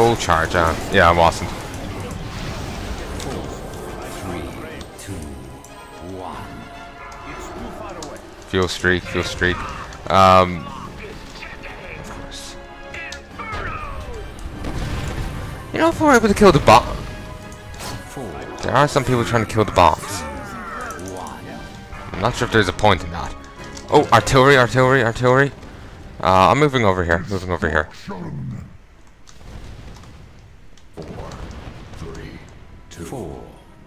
full charge on. Yeah, I wasn't. 4, 3, 2, 1. Fuel streak, fuel streak. Of course. You know, if we're able to kill the bomb, there are some people trying to kill the bombs. I'm not sure if there's a point in that. Oh, artillery, artillery, artillery. I'm moving over here, moving over here. 4,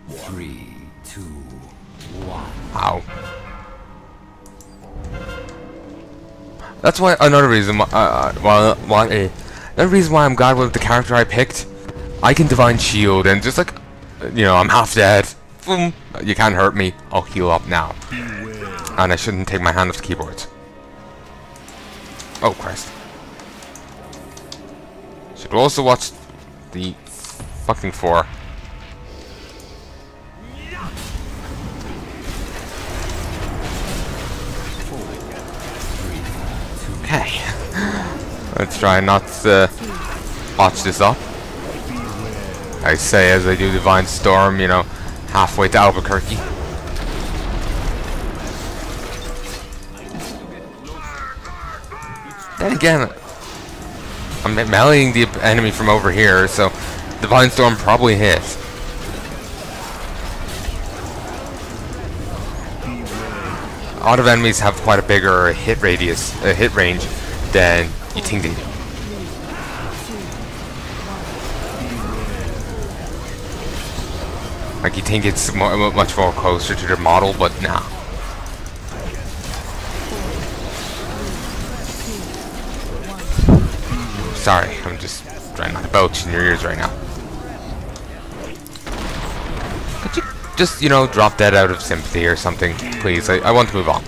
3, 2, 1. Ow. That's why another reason why, another reason why I'm glad with the character I picked. I can divine shield and just like, you know, I'm half dead. Boom. You can't hurt me. I'll heal up now. And I shouldn't take my hand off the keyboards. Oh Christ. Should also watch the fucking 4. Okay. Let's try not to botch this up. I say as I do Divine Storm, you know, halfway to Albuquerque. Then again, I'm meleeing the enemy from over here, so Divine Storm probably hit. A lot of enemies have quite a bigger hit radius, hit range than you think they do. Like you think it's much more closer to their model, but nah. Sorry, I'm just trying not to belch in your ears right now. Could you just, you know, drop dead out of sympathy or something, please? I want to move on.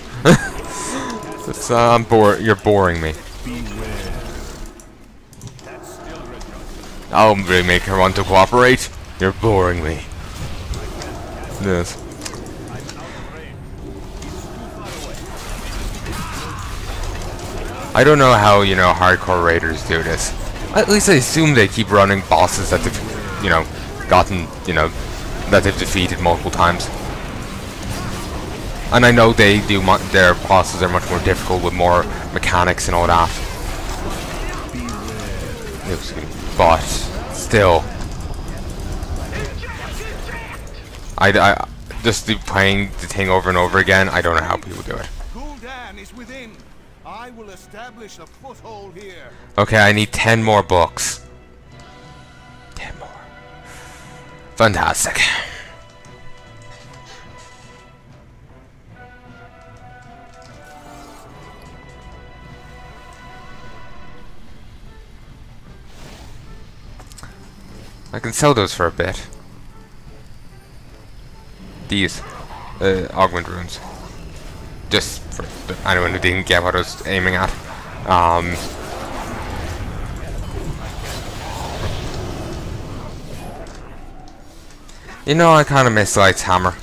It's, I'm bored. You're boring me. I'll really make her want to cooperate. You're boring me. Yes. I don't know how, you know, hardcore raiders do this. At least I assume they keep running bosses that they've, you know, gotten, you know, that they've defeated multiple times. And I know they do, their bosses are much more difficult with more mechanics and all that. But still, I just playing the thing over and over again. I don't know how people do it. I will establish a foothold here. Okay, I need 10 more books. 10 more. Fantastic. I can sell those for a bit. These augment runes. Just for anyone who didn't get what I was aiming at. You know, I kind of miss Light's hammer.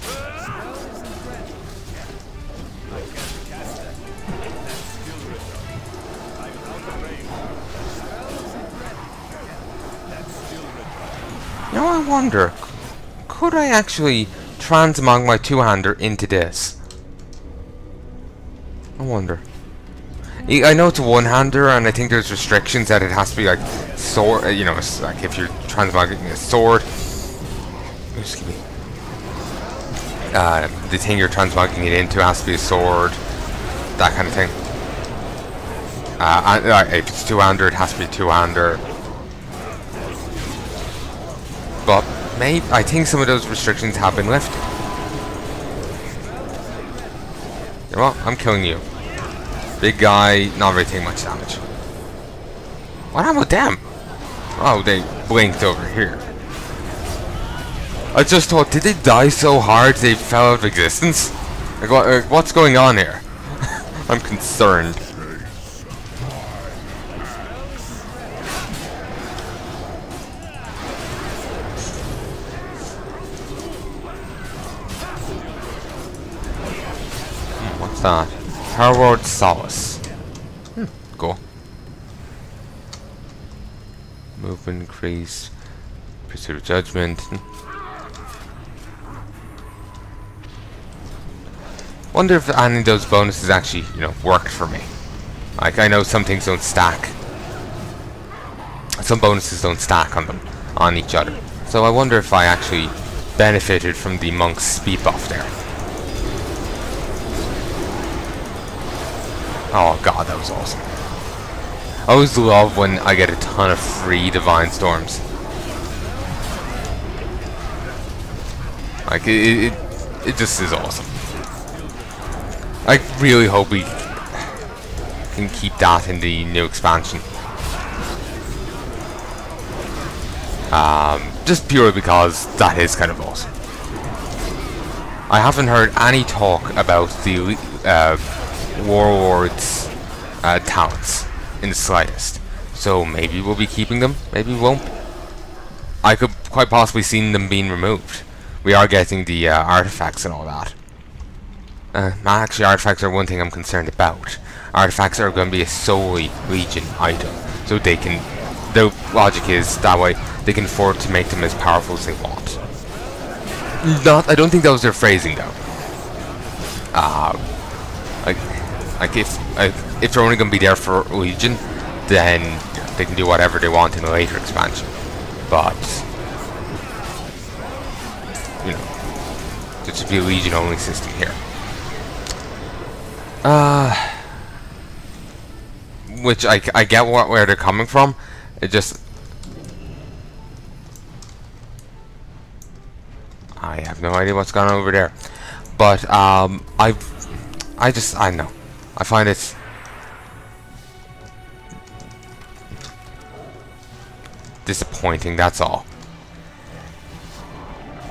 You know, I wonder, could I actually transmog my two-hander into this? I wonder. I know it's a one-hander, and I think there's restrictions that it has to be like sword. You know, like if you're transmogging a sword. Excuse me. The thing you're transmogging it into has to be a sword. That kind of thing. If it's two-hander, it has to be two-hander. But maybe I think some of those restrictions have been lifted. You know what? I'm killing you. Big guy, not really taking much damage. What happened with them? Oh, they blinked over here. I just thought, did they die so hard they fell out of existence? Like, what's going on here? I'm concerned. What's that? Herald Solace. Cool. movement increase, pursuit of judgment. Wonder if any of those bonuses actually, worked for me. Like, I know some things don't stack. Some bonuses don't stack on them, on each other. So I wonder if I actually benefited from the monk's speed buff there. Oh god, that was awesome. I always love when I get a ton of free Divine Storms. Like, it just is awesome. I really hope we can keep that in the new expansion. Just purely because that is kind of awesome. I haven't heard any talk about the Warlords talents in the slightest. So maybe we'll be keeping them, maybe we won't. I could quite possibly see them being removed. We are getting the artifacts and all that. Actually, artifacts are one thing I'm concerned about. Artifacts are going to be a solely Legion item, so they can. The logic is that way they can afford to make them as powerful as they want. I don't think that was their phrasing though. Like if they're only going to be there for Legion, then they can do whatever they want in a later expansion. But there should be a Legion only system here. Which I get where they're coming from. It just I have no idea what's going on over there. But I know. I find it disappointing, that's all.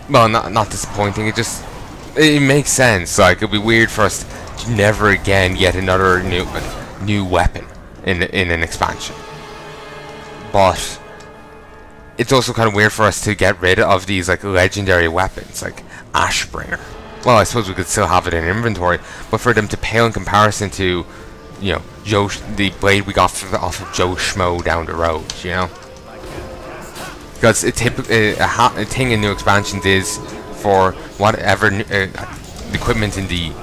Well, not disappointing, it makes sense. Like, it'd be weird for us to never again get another new weapon in an expansion. But it's also kind of weird for us to get rid of these like legendary weapons like Ashbringer. Well, I suppose we could still have it in inventory, but for them to pale in comparison to, the blade we got off of Joe Schmo down the road, Because a thing in new expansions is for whatever equipment in the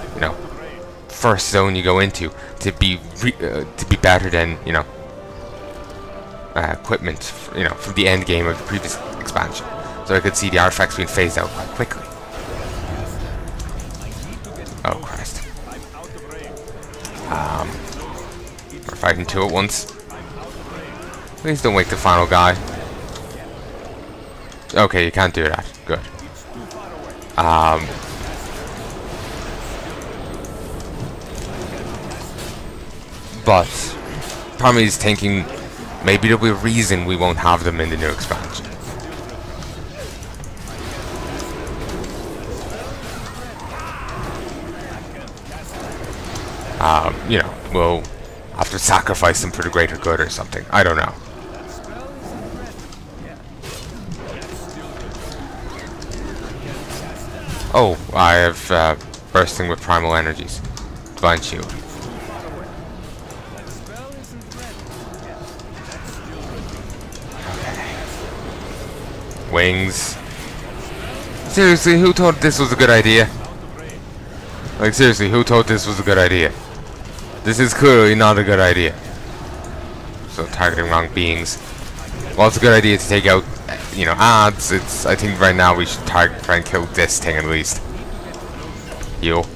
first zone you go into to be better than equipment from the end game of the previous expansion. So I could see the artifacts being phased out quite quickly. Oh Christ! We're fighting two at once. Please don't wake the final guy. Okay, you can't do that. Good. But probably is thinking maybe there'll be a reason we won't have them in the new expansion. We'll have to sacrifice them for the greater good or something. I don't know. Oh, I have bursting with primal energies. Divine shield. Okay. Wings. Seriously, who thought this was a good idea? Like, seriously, who thought this was a good idea? This is clearly not a good idea. So, targeting wrong beings. Well, it's a good idea to take out, ads. I think right now we should try and kill this thing at least. Heal.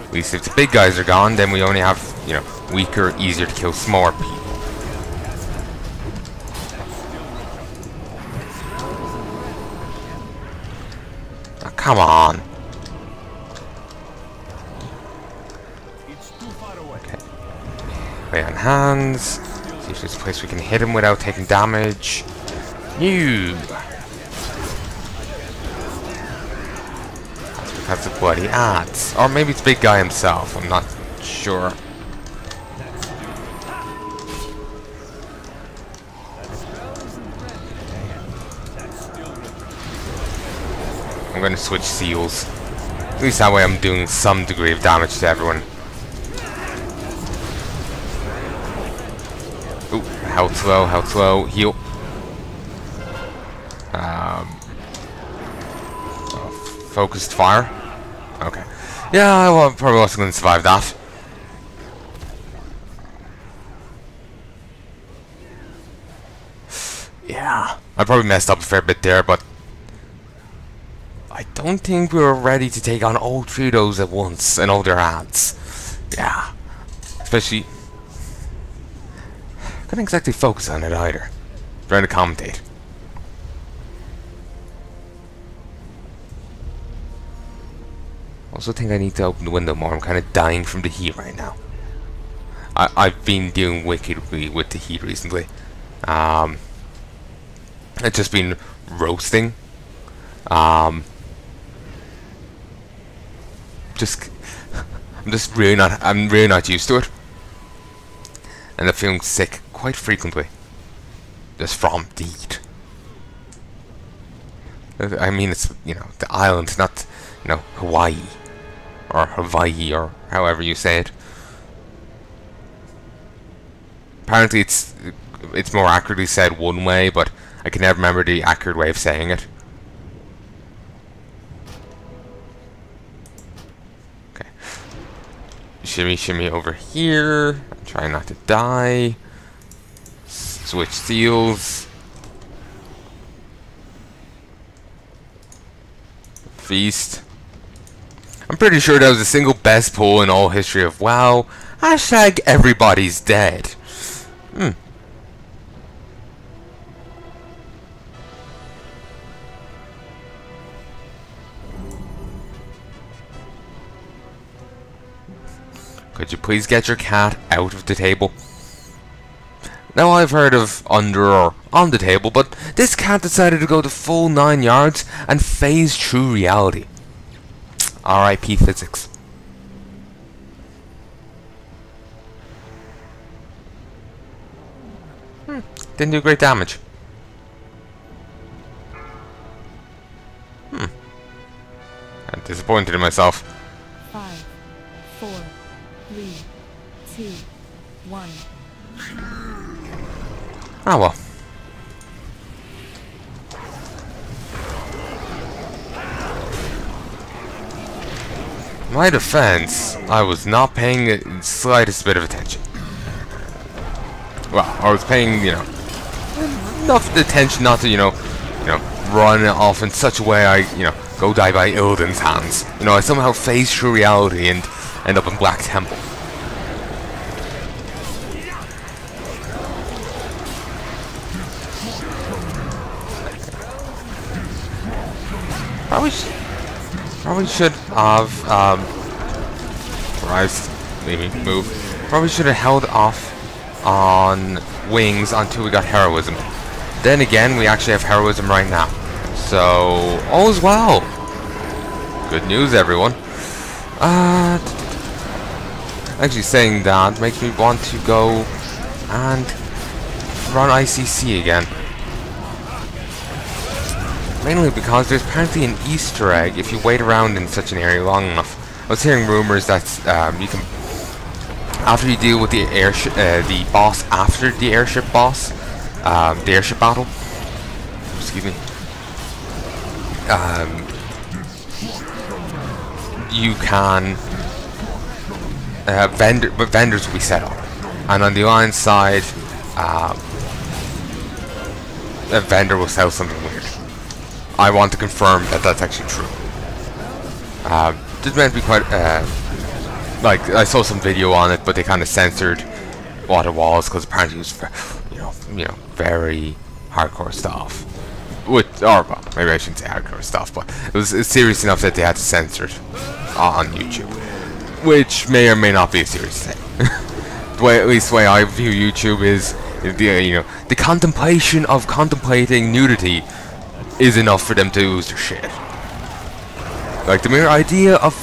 At least if the big guys are gone, then we only have, weaker, easier to kill smaller people. Come on. Okay. Lay on hands. See if there's a place we can hit him without taking damage. You. That's because of bloody ads. Or maybe it's the big guy himself. I'm not sure. I'm going to switch seals. least that way I'm doing some degree of damage to everyone. Ooh, health low, heal. Focused fire. Okay. Yeah, well, I probably wasn't going to survive that. Yeah, I probably messed up a fair bit there, but I don't think we were ready to take on all three of those at once and hold their hands. Yeah, especially couldn't exactly focus on it either. Trying to commentate. Also think I need to open the window more. I'm kind of dying from the heat right now. I've been dealing wickedly with the heat recently. It's just been roasting. I'm really not used to it. And I'm feeling sick quite frequently. Just from the heat. I mean, it's, you know, the island, not, you know, Hawaii. Or Hawaii, or however you say it. Apparently it's more accurately said one way, but I can never remember the accurate way of saying it. Okay. Shimmy over here. Try not to die. Switch seals. Feast. I'm pretty sure that was the single best pull in all history of WoW. Hashtag everybody's dead. Could you please get your cat out of the table? Now I've heard of under or on the table, but this cat decided to go the full 9 yards and phase through reality. R.I.P. physics. Didn't do great damage. I'm disappointed in myself. 5, 4, 3, 2, 1. Ah well. My defense, I was not paying the slightest bit of attention. Well, I was paying, you know, enough attention not to, you know, run off in such a way I, you know, go die by Illidan's hands. You know, I somehow phase through reality and end up in Black Temple. Probably should have, Christ, made me move. Probably should have held off on wings until we got heroism. Then again, we actually have heroism right now. So, all is well. Good news, everyone. Actually saying that makes me want to go and run ICC again. Mainly because there's apparently an Easter egg if you wait around in such an area long enough. I was hearing rumors that you can, after you deal with the airship, the boss after the airship boss, the airship battle. Excuse me. You can vendors will be set up, and on the alliance side, a vendor will sell something weird. I want to confirm that that's actually true. This meant to be quite, like, I saw some video on it, but they kind of censored what it was, because apparently it was, you know, very hardcore stuff. Or well, maybe I shouldn't say hardcore stuff, but it was serious enough that they had to censor it on YouTube. Which may or may not be a serious thing. At least the way I view YouTube is, the contemplation of contemplating nudity is enough for them to lose their shit. Like the mere idea of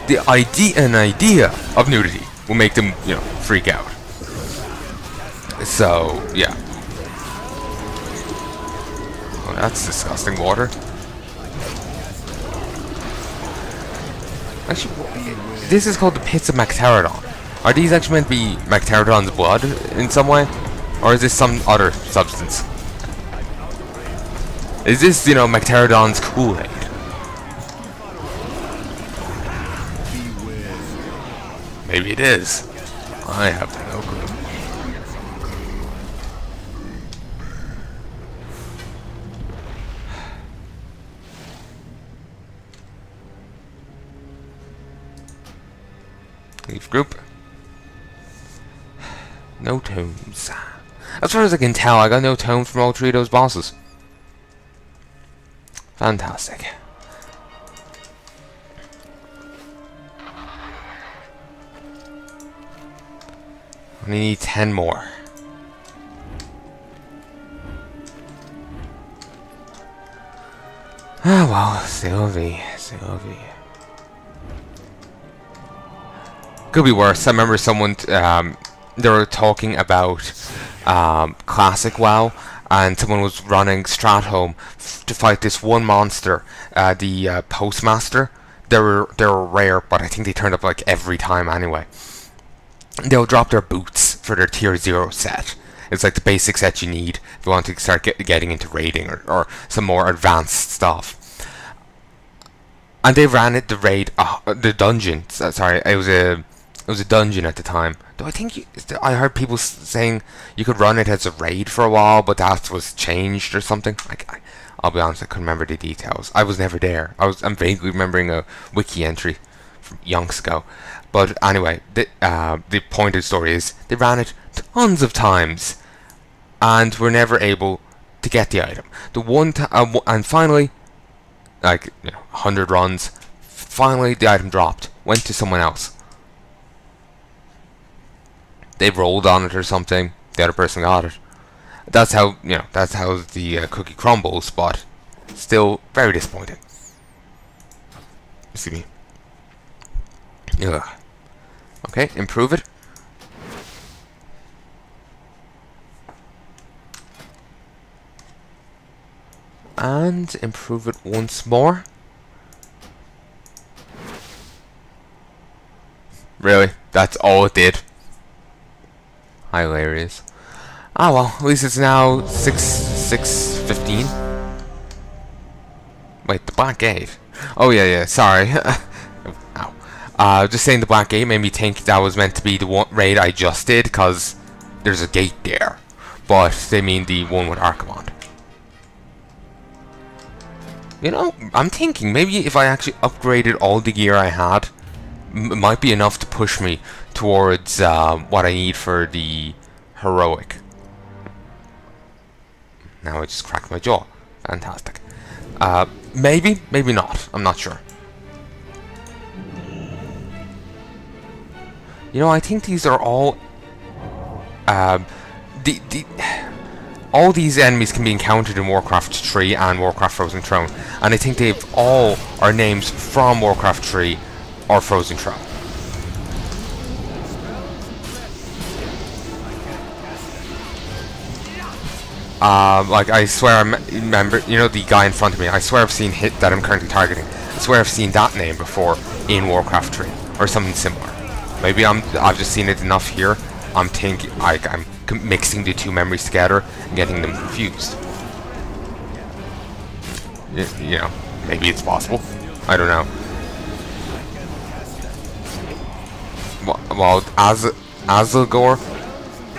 an idea of nudity will make them, freak out. So yeah. Oh, that's disgusting water. Actually, this is called the Pits of Mactarodon. Are these actually meant to be Mactarodon's blood in some way? Or is this some other substance? Is this, you know, Mactarodon's Kool-Aid? Maybe it is. I have no clue. Leave group. No tomes. As far as I can tell, I got no tomes from all three of those bosses. Fantastic. We need 10 more. Ah well, Sylvie. Could be worse. I remember someone, they were talking about Classic WoW, and someone was running Stratholme to fight this one monster, the Postmaster. They were rare, but I think they turned up like every time anyway. They'll drop their boots for their tier 0 set. It's like the basic set you need if you want to start getting into raiding or some more advanced stuff. And they ran it, the dungeon. Sorry, it was a dungeon at the time. Though I think I heard people saying you could run it as a raid for a while, but that was changed or something. I'll be honest, I couldn't remember the details. I was never there. I'm vaguely remembering a wiki entry from yonks ago. But anyway, the point of the story is they ran it tons of times and were never able to get the item. And finally, like 100 runs, finally the item dropped, went to someone else. They rolled on it or something. The other person got it. That's how that's how the cookie crumbles. But still very disappointing. See me. Ugh. Okay, improve it. And improve it once more. Really? That's all it did? Hilarious. Ah well, at least it's now 6:15. Wait, the Black Gate. Oh yeah, sorry. Ow. Just saying the Black Gate made me think that was meant to be the one raid I just did, because there's a gate there. But they mean the one with Archimond. You know, I'm thinking maybe if I actually upgraded all the gear I had, it might be enough to push me towards what I need for the heroic. Now I just cracked my jaw. Fantastic. Maybe not. I'm not sure. You know, I think these are all all these enemies can be encountered in Warcraft 3 and Warcraft Frozen Throne, and I think they've all are names from Warcraft 3 or Frozen Throne. Like I swear I remember, you know, the guy in front of me. I swear I've seen hit that I'm currently targeting. I swear I've seen that name before in Warcraft 3 or something similar. Maybe I've just seen it enough here. I'm thinking I'm mixing the two memories together and getting them confused. You know, maybe it's possible. I don't know. Well, Azilgor,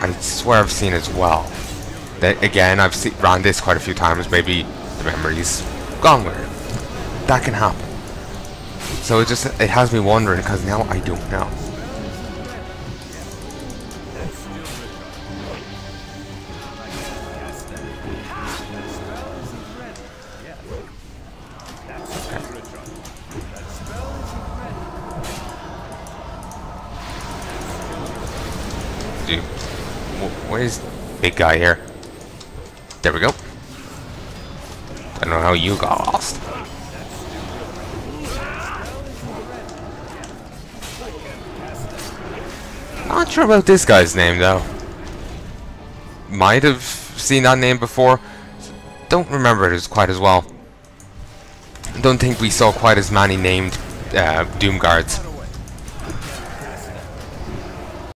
I swear I've seen as well. Again, I've ran this quite a few times. Maybe the memory's gone weird. That can happen. So it has me wondering, because now I don't know. Dude, where's big guy here? There we go. I don't know how you got lost. Not sure about this guy's name though. Might have seen that name before. Don't remember it as quite as well. Don't think we saw quite as many named Doom guards.